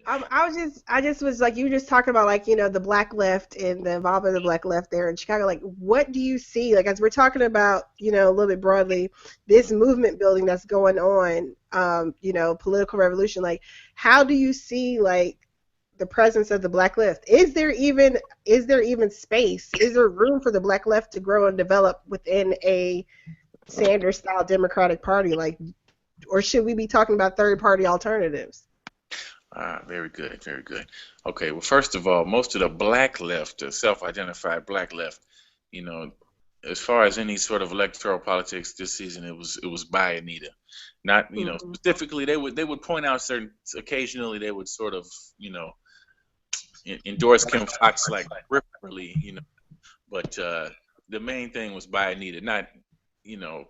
I just was like, you were just talking about like, the black left and the involvement of the black left there in Chicago. Like, what do you see? Like, as we're talking about, a little bit broadly, this movement building that's going on, political revolution. Like, how do you see like the presence of the black left? Is there even space? Is there room for the black left to grow and develop within a Sanders style Democratic Party? Like, or should we be talking about third party alternatives? Ah, very good, very good. Okay, well, first of all, most of the black left, the self-identified black left, you know, as far as any sort of electoral politics this season, it was by Anita. Not, Hmm. specifically they would point out certain occasionally they would sort of, endorse Kim Fox like peripherally, but the main thing was by Anita. Not, you know,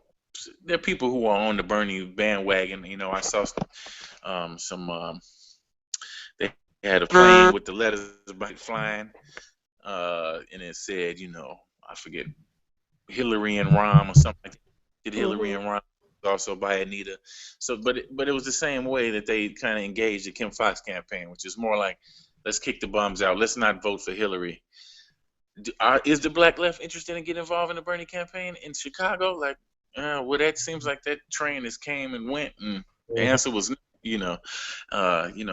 there are people who are on the Bernie bandwagon. I saw some they had a plane with the letters by flying, and it said, I forget, Hillary and Rom or something like that. Did Hillary Hmm. and Rom also by Anita? So, but it was the same way that they kind of engaged the Kim Fox campaign, which is more like, let's kick the bums out. Let's not vote for Hillary. Is the black left interested in getting involved in the Bernie campaign in Chicago? Like, well, that seems like that train has came and went, and the answer was, no,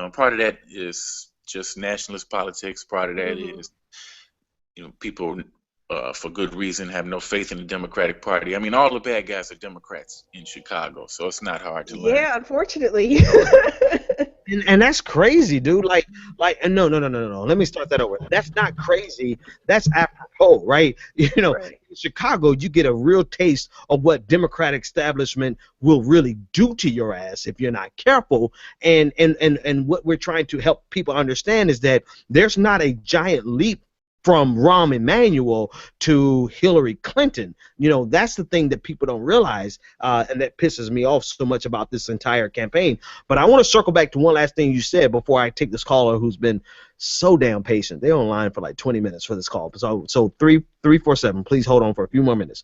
part of that is just nationalist politics. Part of that Hmm. is, people, for good reason, have no faith in the Democratic Party. I mean, all the bad guys are Democrats in Chicago, so it's not hard to learn. Yeah, unfortunately. And that's crazy, dude. And no, no, no, no, no, no. Let me start that over. That's not crazy. That's apropos, right? Right. In Chicago, you get a real taste of what Democratic establishment will really do to your ass if you're not careful. And what we're trying to help people understand is that there's not a giant leap from Rahm Emanuel to Hillary Clinton. That's the thing that people don't realize, and that pisses me off so much about this entire campaign. But I want to circle back to one last thing you said before I take this caller who's been so damn patient. They're online for like 20 minutes for this call. So 3347, please hold on for a few more minutes.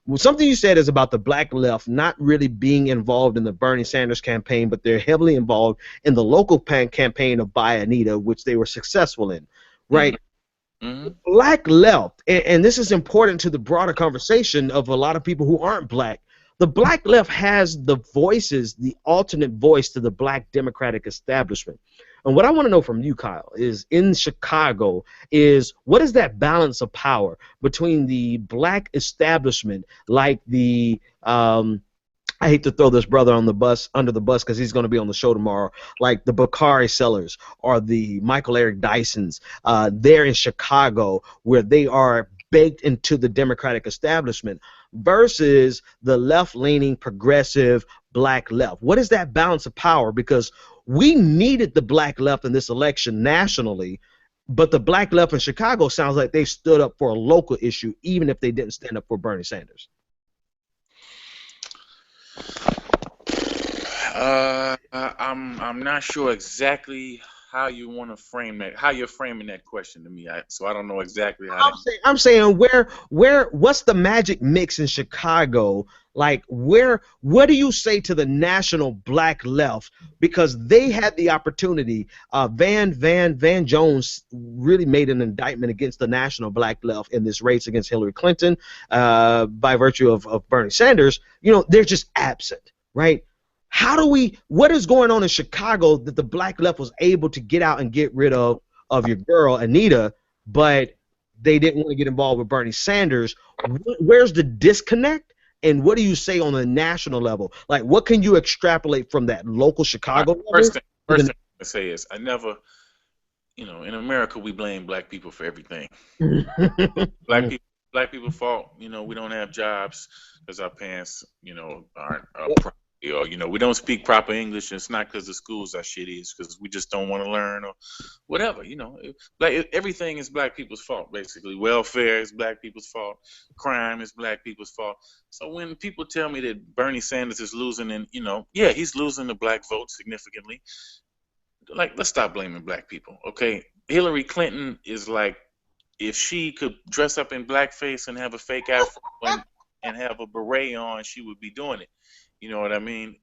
Well, something you said is about the black left not really being involved in the Bernie Sanders campaign, but they're heavily involved in the local campaign of Buy Anita, which they were successful in, Hmm. right? Hmm. Black left, and this is important to the broader conversation of a lot of people who aren't black. The black left has the voices, the alternate voice to the black democratic establishment. And what I want to know from you, Kyle, is in Chicago, is what is that balance of power between the black establishment, like the I hate to throw this brother on the bus under the bus because he's going to be on the show tomorrow. Like the Bakari Sellers or the Michael Eric Dysons, there in Chicago, where they are baked into the Democratic establishment, versus the left-leaning progressive black left. What is that balance of power? Because we needed the black left in this election nationally, but the black left in Chicago sounds like they stood up for a local issue, even if they didn't stand up for Bernie Sanders. I'm not sure exactly how you want to frame that, how you're framing that question to me. So I don't know exactly how to. I'm saying what's the magic mix in Chicago? Like what do you say to the national black left, because they had the opportunity? Van Jones really made an indictment against the national black left in this race against Hillary Clinton, by virtue of Bernie Sanders. They're just absent, right? What is going on in Chicago that the black left was able to get out and get rid of your girl Anita, but they didn't want to get involved with Bernie Sanders? Where's the disconnect? And what do you say on the national level? Like, what can you extrapolate from that local All right, Chicago first level thing, to first the thing I'm gonna say is I never, in America we blame black people for everything. Black people, black people fault. We don't have jobs because our parents, aren't property, or we don't speak proper English. And it's not because the schools are shitty. It's because we just don't want to learn or whatever. Everything is black people's fault basically. Welfare is black people's fault. Crime is black people's fault. So when people tell me that Bernie Sanders is losing, and yeah, he's losing the black vote significantly. Like, let's stop blaming black people, okay? Hillary Clinton is like, if she could dress up in blackface and have a fake afro and have a beret on, she would be doing it. You know what I mean?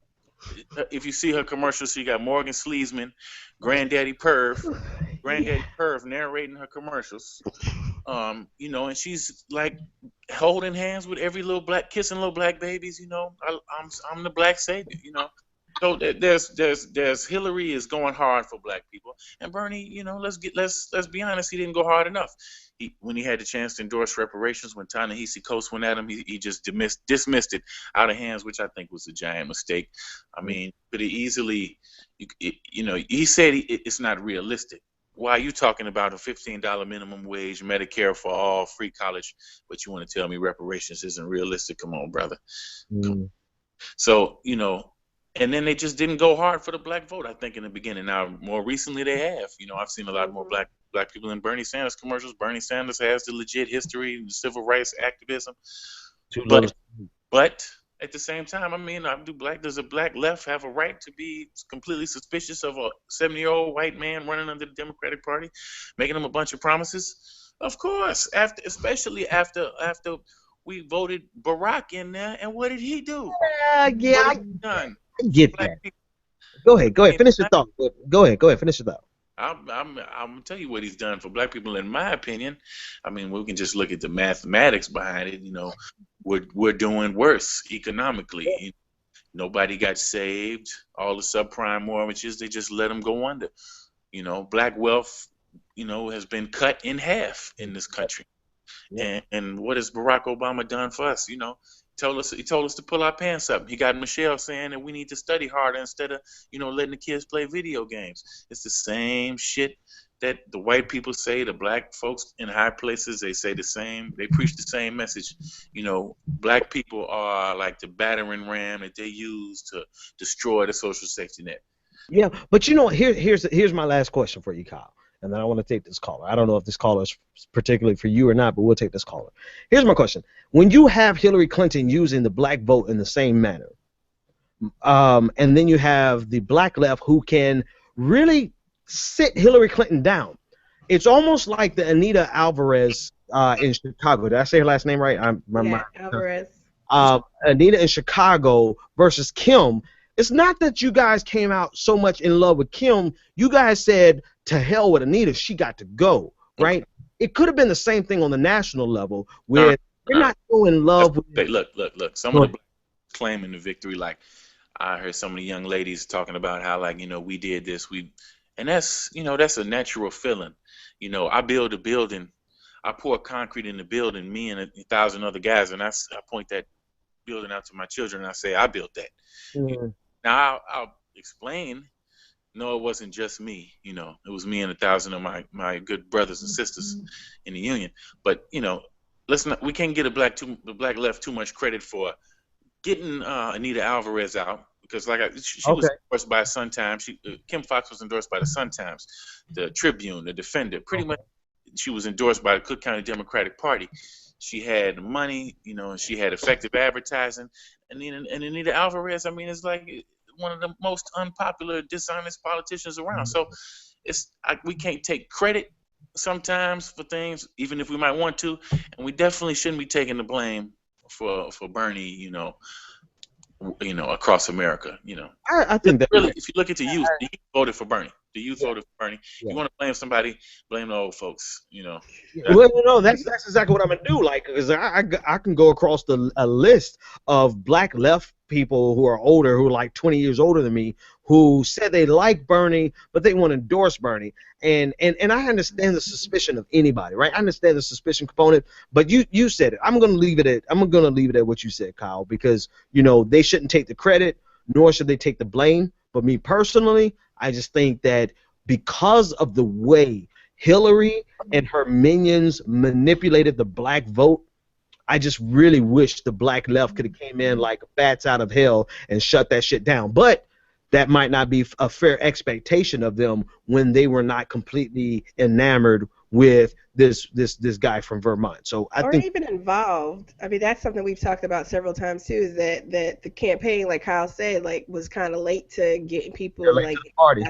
if you see her commercials, she got Morgan Sleesman, Yeah. Granddaddy Perv narrating her commercials. And she's like holding hands with every kissing little black babies. I'm the black savior. So there's Hillary is going hard for black people, and Bernie, let's be honest, he didn't go hard enough. When he had the chance to endorse reparations, when Ta-Nehisi Coates went at him, he just dismissed it out of hands, which I think was a giant mistake. I mean, could he easily, he said it's not realistic. Why are you talking about a $15 minimum wage, Medicare for all, free college, but you want to tell me reparations isn't realistic? Come on, brother. So, and then they just didn't go hard for the black vote, I think, in the beginning. Now, more recently they have. I've seen a lot more black people in Bernie Sanders commercials. Bernie Sanders has the legit history, the civil rights activism. But at the same time, I mean, does a black left have a right to be completely suspicious of a 70-year-old white man running under the Democratic Party, making them a bunch of promises? Of course, especially after we voted Barack in there, and what did he do? Yeah, What has he done? I get that. Go ahead, finish your thought. Go ahead, finish your thought. I'm gonna tell you what he's done for black people. In my opinion, I mean, we can just look at the mathematics behind it. We're doing worse economically. Nobody got saved. All the subprime mortgages, they just let them go under. Black wealth, has been cut in half in this country. Yeah. And what has Barack Obama done for us? He told us to pull our pants up. He got Michelle saying that we need to study harder instead of, letting the kids play video games. It's the same shit that the white people say. The black folks in high places, they say the same. They preach the same message. Black people are like the battering ram that they use to destroy the social safety net. Yeah, but here's my last question for you, Kyle. And then I want to take this caller. I don't know if this caller is particularly for you or not, but we'll take this caller. Here's my question. When you have Hillary Clinton using the black vote in the same manner, and then you have the black left who can really sit Hillary Clinton down, it's almost like the Anita Alvarez in Chicago. Did I say her last name right? Alvarez. Anita in Chicago versus Kim. It's not that you guys came out so much in love with Kim. You guys said, to hell with Anita, she got to go, right? It could have been the same thing on the national level where you're not so in love with... Look. Some of the blacks claiming the victory, like I heard some of the young ladies talking about how, like, we did this, and that's, that's a natural feeling. I build a building, I pour concrete in the building, me and 1,000 other guys, and I point that building out to my children, and I say, I built that. Now, I'll explain, no, it wasn't just me. It was me and 1,000 of my good brothers and sisters in the union. But, we can't get the black left too much credit for getting Anita Alvarez out, because she was endorsed by Sun-Times. Kim Foxx was endorsed by the Sun-Times, the Tribune, the Defender. Pretty much, she was endorsed by the Cook County Democratic Party. She had money, and she had effective advertising. And Anita Alvarez, I mean, is like one of the most unpopular, dishonest politicians around. So we can't take credit sometimes for things, even if we might want to, and we definitely shouldn't be taking the blame for Bernie, across America. I think that really, if you look at the youth voted for Bernie. The youth voted for Bernie. You want to blame somebody, blame the old folks. Well, no, that's exactly what I'm gonna do. Like, because I can go across a list of black left people who are older, who are like 20 years older than me, who said they like Bernie, but they want to endorse Bernie. And I understand the suspicion of anybody, right? I understand the suspicion component, but you said it. I'm gonna leave it at what you said, Kyle, because they shouldn't take the credit, nor should they take the blame. But me personally, I just think that because of the way Hillary and her minions manipulated the black vote, I just really wish the black left could have came in like bats out of hell and shut that shit down. But that might not be a fair expectation of them when they were not completely enamored with this guy from Vermont. So I think even involved. I mean, that's something we've talked about several times too. Is that the campaign, like Kyle said, like was kind of late to getting people like party.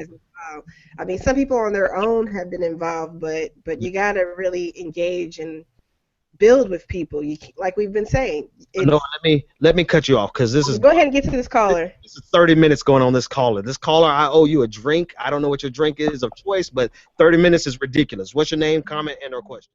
I mean, some people on their own have been involved, but you got to really engage and build with people. Like we've been saying, No, it's. let me cut you off because this is Go ahead and get to this caller. this is 30 minutes going on this caller. This caller, I owe you a drink. I don't know what your drink is of choice, but 30 minutes is ridiculous. What's your name, comment, and or question?